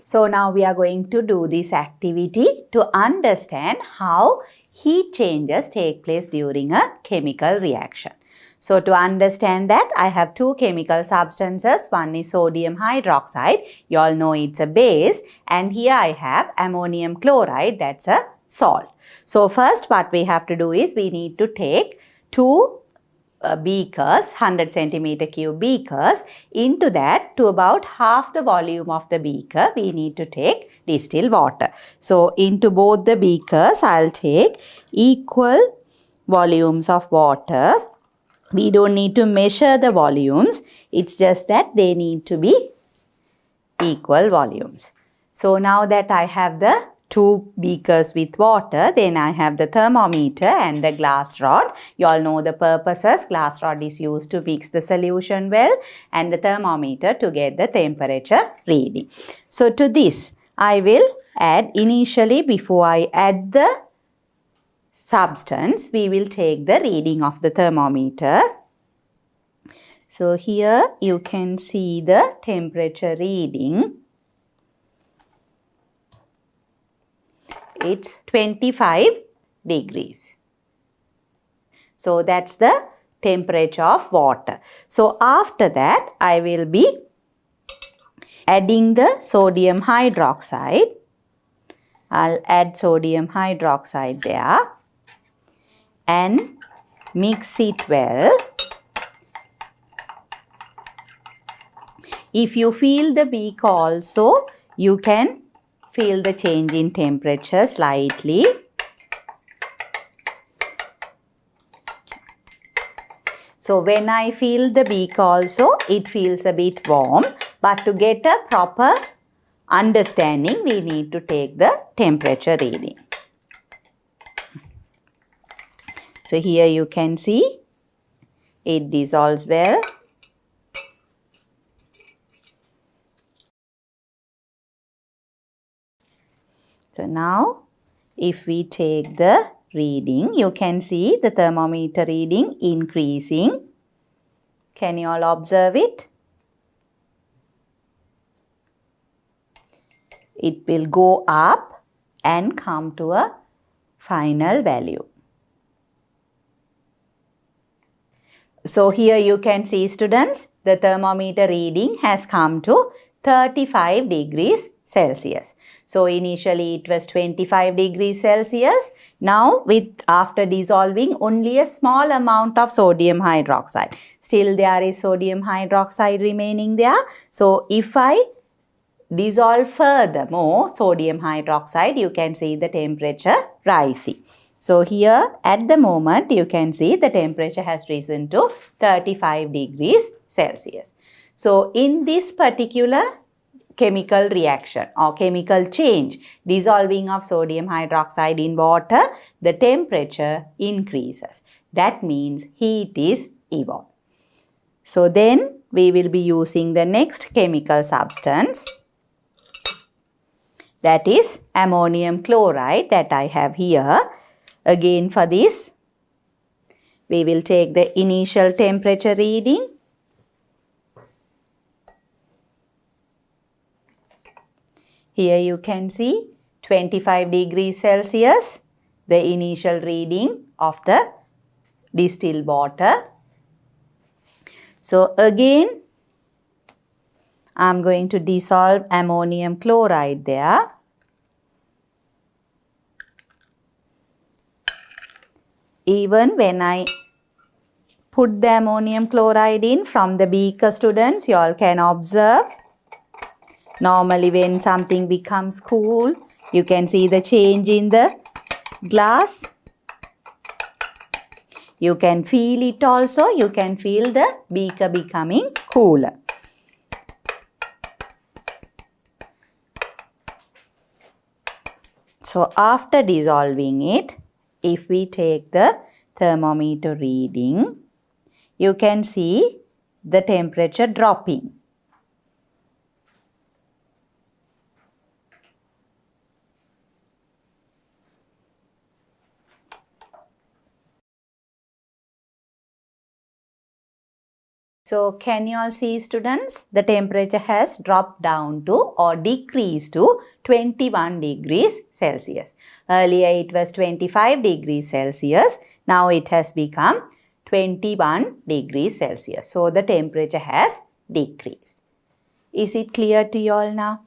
So now we are going to do this activity to understand how heat changes take place during a chemical reaction. So to understand that, I have two chemical substances. One is sodium hydroxide. You all know it's a base. And here I have ammonium chloride. That's a salt. So first what we have to do is we need to take two beakers, 100 centimeter cube beakers. Into that, to about half the volume of the beaker, we need to take distilled water. So into both the beakers, I'll take equal volumes of water. We don't need to measure the volumes. It's just that they need to be equal volumes. So now that I have the two beakers with water, then I have the thermometer and the glass rod. You all know the purposes. Glass rod is used to mix the solution well, and the thermometer to get the temperature reading. So to this, I will add initially, before I add the substance, we will take the reading of the thermometer. So here you can see the temperature reading. It's 25 degrees. So that's the temperature of water. So after that, I will be adding the sodium hydroxide. I'll add sodium hydroxide there and mix it well. If you feel the beaker also, you can feel the change in temperature slightly. So when I feel the beaker also, it feels a bit warm. But to get a proper understanding, we need to take the temperature reading. So here you can see it dissolves well. So now if we take the reading, you can see the thermometer reading increasing. Can you all observe it? It will go up and come to a final value. So here you can see, students, the thermometer reading has come to 35 degrees Celsius. So initially it was 25 degrees Celsius. Now after dissolving only a small amount of sodium hydroxide. Still there is sodium hydroxide remaining there. So if I dissolve further more sodium hydroxide, you can see the temperature rising. So here at the moment you can see the temperature has risen to 35 degrees Celsius. So in this particular chemical reaction or chemical change, dissolving of sodium hydroxide in water, the temperature increases. That means heat is evolved. So then we will be using the next chemical substance, that is ammonium chloride, that I have here. Again for this, we will take the initial temperature reading. Here you can see 25 degrees Celsius, the initial reading of the distilled water. So again, I am going to dissolve ammonium chloride there. Even when I put the ammonium chloride in from the beaker, students, you all can observe. Normally when something becomes cool, you can see the change in the glass. You can feel it also. You can feel the beaker becoming cooler. So after dissolving it, if we take the thermometer reading, you can see the temperature dropping. So can you all see, students, the temperature has dropped down to or decreased to 21 degrees Celsius. Earlier it was 25 degrees Celsius. Now it has become 21 degrees Celsius. So the temperature has decreased. Is it clear to you all now?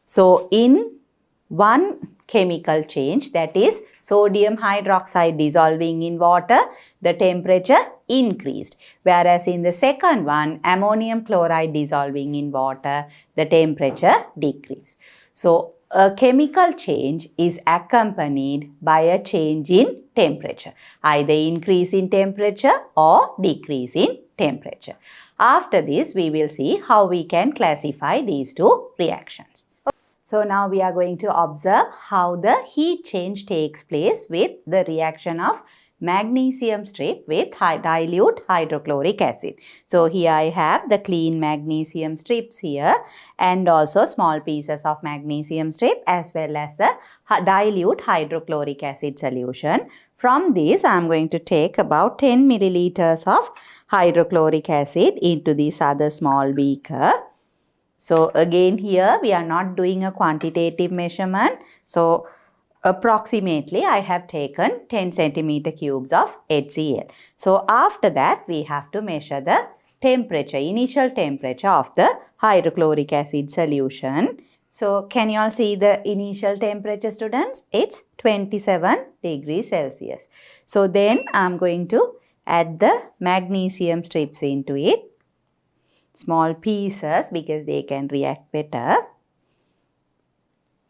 So in one chemical change, that is sodium hydroxide dissolving in water, the temperature increased. Whereas in the second one, ammonium chloride dissolving in water, the temperature decreased. So a chemical change is accompanied by a change in temperature, either increase in temperature or decrease in temperature. After this, we will see how we can classify these two reactions. So now we are going to observe how the heat change takes place with the reaction of magnesium strip with dilute hydrochloric acid. So here I have the clean magnesium strips here and also small pieces of magnesium strip as well as the dilute hydrochloric acid solution. From this I am going to take about 10 milliliters of hydrochloric acid into this other small beaker. So again here we are not doing a quantitative measurement. So approximately I have taken 10 centimeter cubes of HCl. So after that we have to measure the temperature, initial temperature of the hydrochloric acid solution. So can you all see the initial temperature, students? It's 27 degrees Celsius. So then I am going to add the magnesium strips into it. Small pieces because they can react better.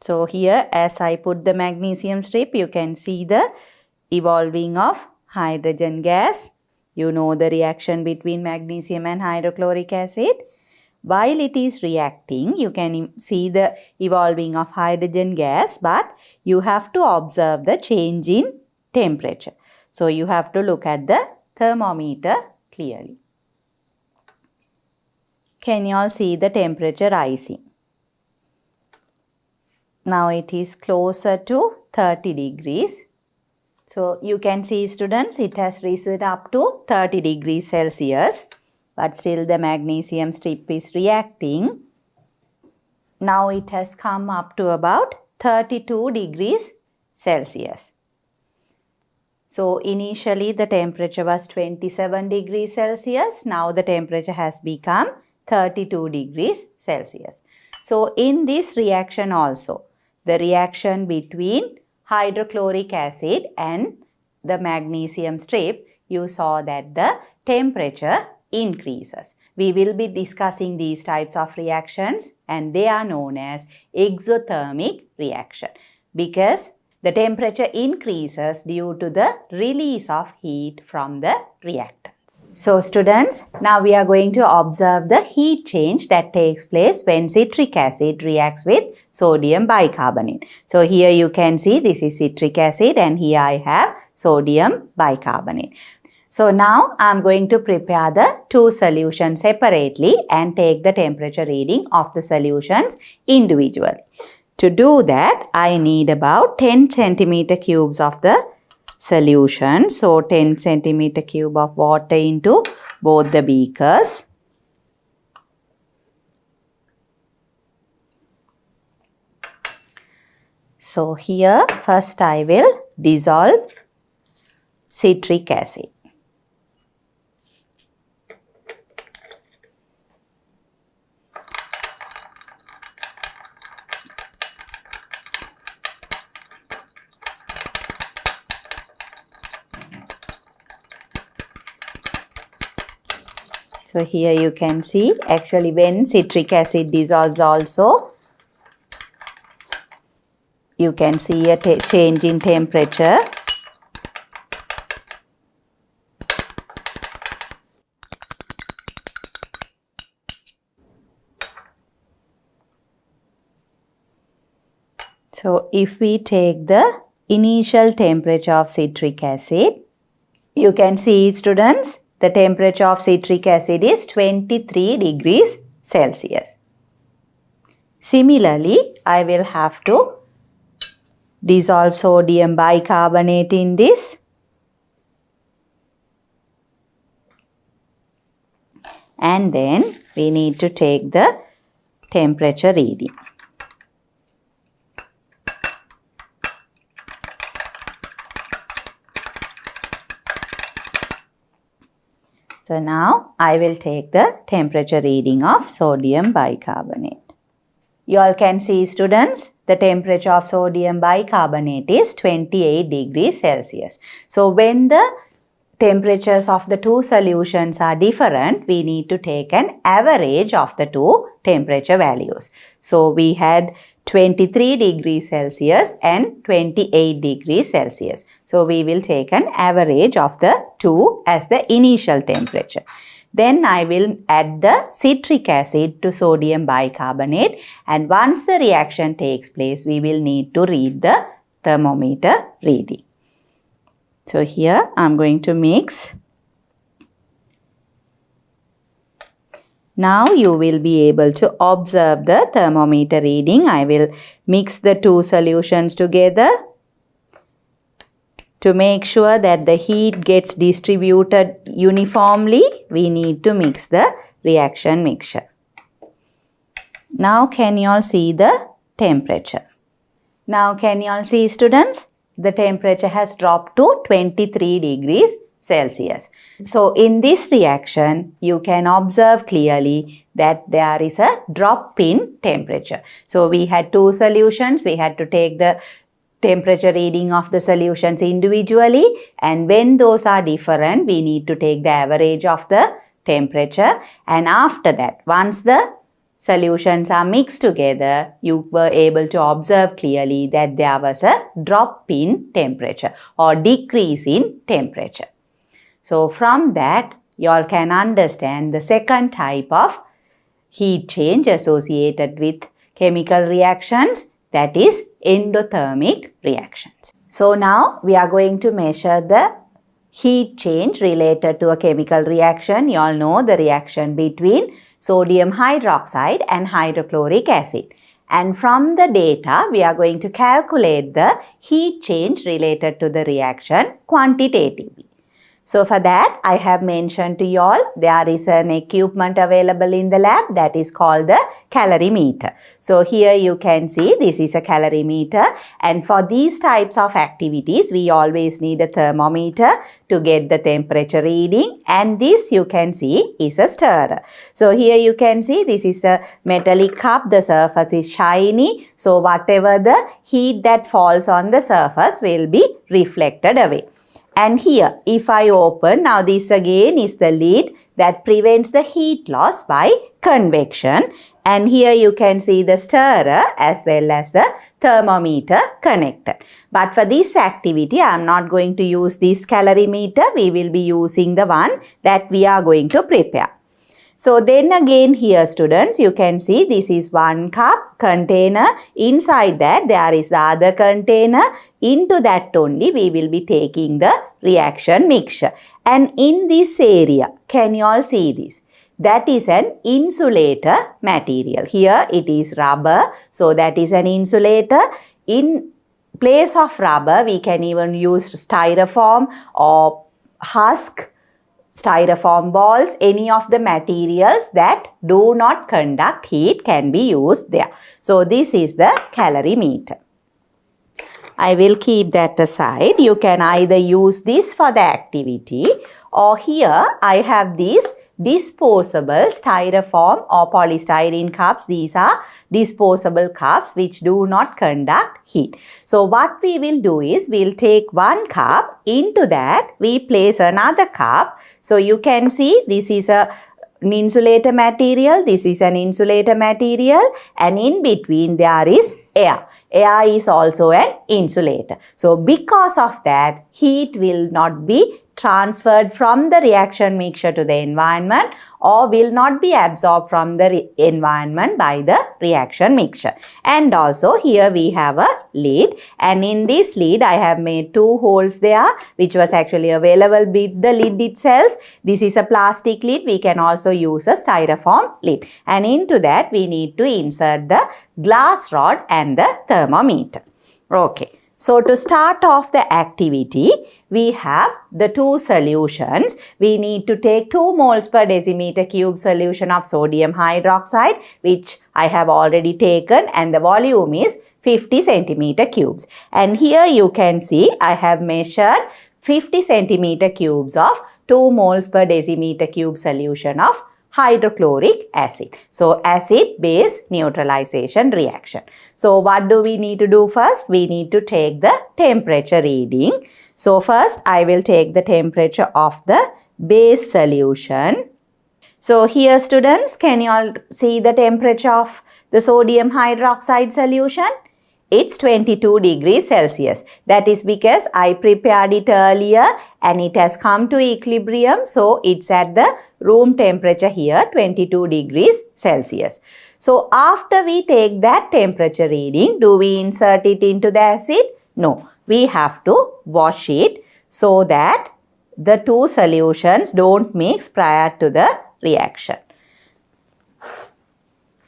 So here as I put the magnesium strip, you can see the evolving of hydrogen gas. You know the reaction between magnesium and hydrochloric acid. While it is reacting, you can see the evolving of hydrogen gas, but you have to observe the change in temperature. So you have to look at the thermometer clearly. Can you all see the temperature rising? Now it is closer to 30 degrees. So you can see, students, it has risen up to 30 degrees Celsius. But still the magnesium strip is reacting. Now it has come up to about 32 degrees Celsius. So initially the temperature was 27 degrees Celsius. Now the temperature has become 32 degrees Celsius. So in this reaction also, the reaction between hydrochloric acid and the magnesium strip, you saw that the temperature increases. We will be discussing these types of reactions and they are known as exothermic reaction because the temperature increases due to the release of heat from the reactant. So students, now we are going to observe the heat change that takes place when citric acid reacts with sodium bicarbonate. So here you can see this is citric acid and here I have sodium bicarbonate. So now I am going to prepare the two solutions separately and take the temperature reading of the solutions individually. To do that, I need about 10 centimeter cubes of the solution. So 10 centimeter cube of water into both the beakers. So here first I will dissolve citric acid. So here you can see actually when citric acid dissolves also, you can see a change in temperature. So if we take the initial temperature of citric acid, you can see, students, the temperature of citric acid is 23 degrees Celsius. Similarly, I will have to dissolve sodium bicarbonate in this. and then we need to take the temperature reading. So now I will take the temperature reading of sodium bicarbonate. You all can see, students, the temperature of sodium bicarbonate is 28 degrees Celsius. So when the temperatures of the two solutions are different, we need to take an average of the two temperature values. So we had 23 degrees Celsius and 28 degrees Celsius. So we will take an average of the two as the initial temperature. Then I will add the citric acid to sodium bicarbonate, and once the reaction takes place, we will need to read the thermometer reading. So here I am going to mix. Now you will be able to observe the thermometer reading. I will mix the two solutions together. To make sure that the heat gets distributed uniformly, we need to mix the reaction mixture. Now can you all see the temperature? Now can you all see, students? The temperature has dropped to 23 degrees Celsius. So in this reaction, you can observe clearly that there is a drop in temperature. So we had two solutions. We had to take the temperature reading of the solutions individually, and when those are different, we need to take the average of the temperature, and after that, once the solutions are mixed together, you were able to observe clearly that there was a drop in temperature or decrease in temperature. So from that, you all can understand the second type of heat change associated with chemical reactions, that is endothermic reactions. So now we are going to measure the heat change related to a chemical reaction. You all know the reaction between sodium hydroxide and hydrochloric acid. And from the data, we are going to calculate the heat change related to the reaction quantitatively. So for that, I have mentioned to you all, there is an equipment available in the lab that is called the calorimeter. So here you can see this is a calorimeter, and for these types of activities, we always need a thermometer to get the temperature reading, and this you can see is a stirrer. So here you can see this is a metallic cup, the surface is shiny, so whatever the heat that falls on the surface will be reflected away. And here, if I open, now this again is the lid that prevents the heat loss by convection. And here you can see the stirrer as well as the thermometer connected. But for this activity, I am not going to use this calorimeter. We will be using the one that we are going to prepare. So then again here, students, you can see this is one cup container. Inside that there is the other container. Into that only we will be taking the reaction mixture. And in this area, can you all see this? That is an insulator material. Here it is rubber. So that is an insulator. In place of rubber, we can even use styrofoam or husk, styrofoam balls, any of the materials that do not conduct heat can be used there. So this is the calorimeter. I will keep that aside. You can either use this for the activity, or here I have these disposable styrofoam or polystyrene cups. These are disposable cups which do not conduct heat. So what we will do is we'll take one cup. Into that we place another cup. So you can see this is an insulator material, this is an insulator material, and in between there is air. Air is also an insulator. So because of that, heat will not be transferred from the reaction mixture to the environment or will not be absorbed from the environment by the reaction mixture. And also here we have a lid, and in this lid I have made two holes there which was actually available with the lid itself. This is a plastic lid. We can also use a styrofoam lid, and into that we need to insert the glass rod and the thermometer. Okay. So to start off the activity, we have the two solutions. We need to take 2 moles per decimeter cube solution of sodium hydroxide, which I have already taken, and the volume is 50 centimeter cubes. And here you can see I have measured 50 centimeter cubes of 2 moles per decimeter cube solution of hydrochloric acid. So acid-base neutralization reaction. So what do we need to do first? We need to take the temperature reading. So first I will take the temperature of the base solution. So here students, can you all see the temperature of the sodium hydroxide solution? It's 22 degrees Celsius. That is because I prepared it earlier and it has come to equilibrium. So it's at the room temperature here, 22 degrees Celsius. So after we take that temperature reading, do we insert it into the acid? No, we have to wash it so that the two solutions don't mix prior to the reaction.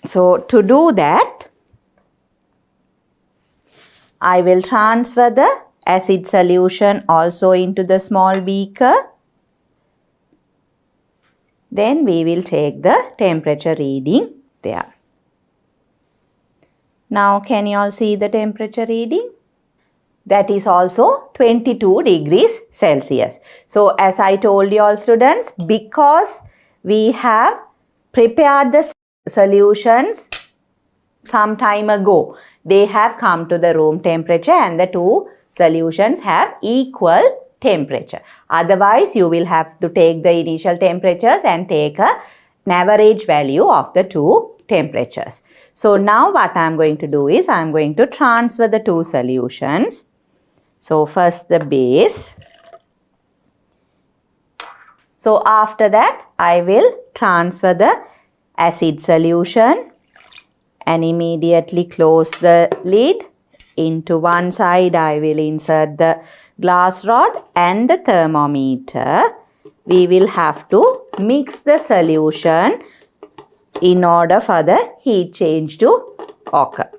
So to do that, I will transfer the acid solution also into the small beaker. Then we will take the temperature reading there. Now can you all see the temperature reading? That is also 22 degrees Celsius. So as I told you all students, because we have prepared the solutions some time ago, they have come to the room temperature and the two solutions have equal temperature. Otherwise, you will have to take the initial temperatures and take an average value of the two temperatures. So now what I am going to do is I am going to transfer the two solutions. So first the base. So after that, I will transfer the acid solution and immediately close the lid. Into one side I will insert the glass rod and the thermometer. We will have to mix the solution in order for the heat change to occur.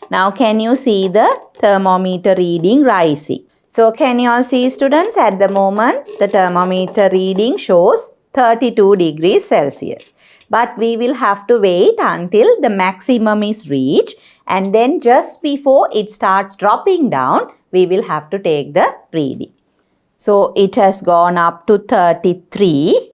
Now can you see the thermometer reading rising? So can you all see students, at the moment the thermometer reading shows 32 degrees Celsius. But we will have to wait until the maximum is reached, and then just before it starts dropping down, we will have to take the reading. So it has gone up to 33.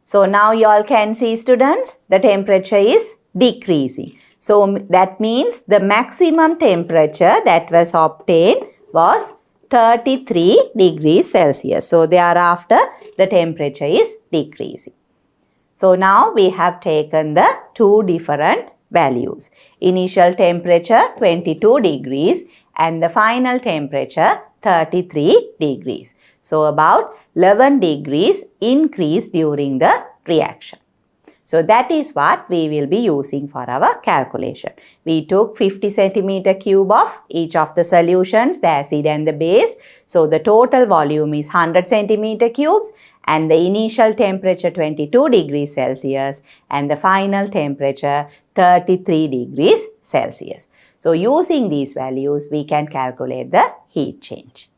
So now you all can see students, the temperature is decreasing. So that means the maximum temperature that was obtained was 33 degrees Celsius. So thereafter the temperature is decreasing. So now we have taken the two different values. Initial temperature 22 degrees and the final temperature 33 degrees. So about 11 degrees increase during the reaction. So that is what we will be using for our calculation. We took 50 centimeter cube of each of the solutions, the acid and the base. So the total volume is 100 centimeter cubes and the initial temperature 22 degrees Celsius and the final temperature 33 degrees Celsius. So using these values, we can calculate the heat change.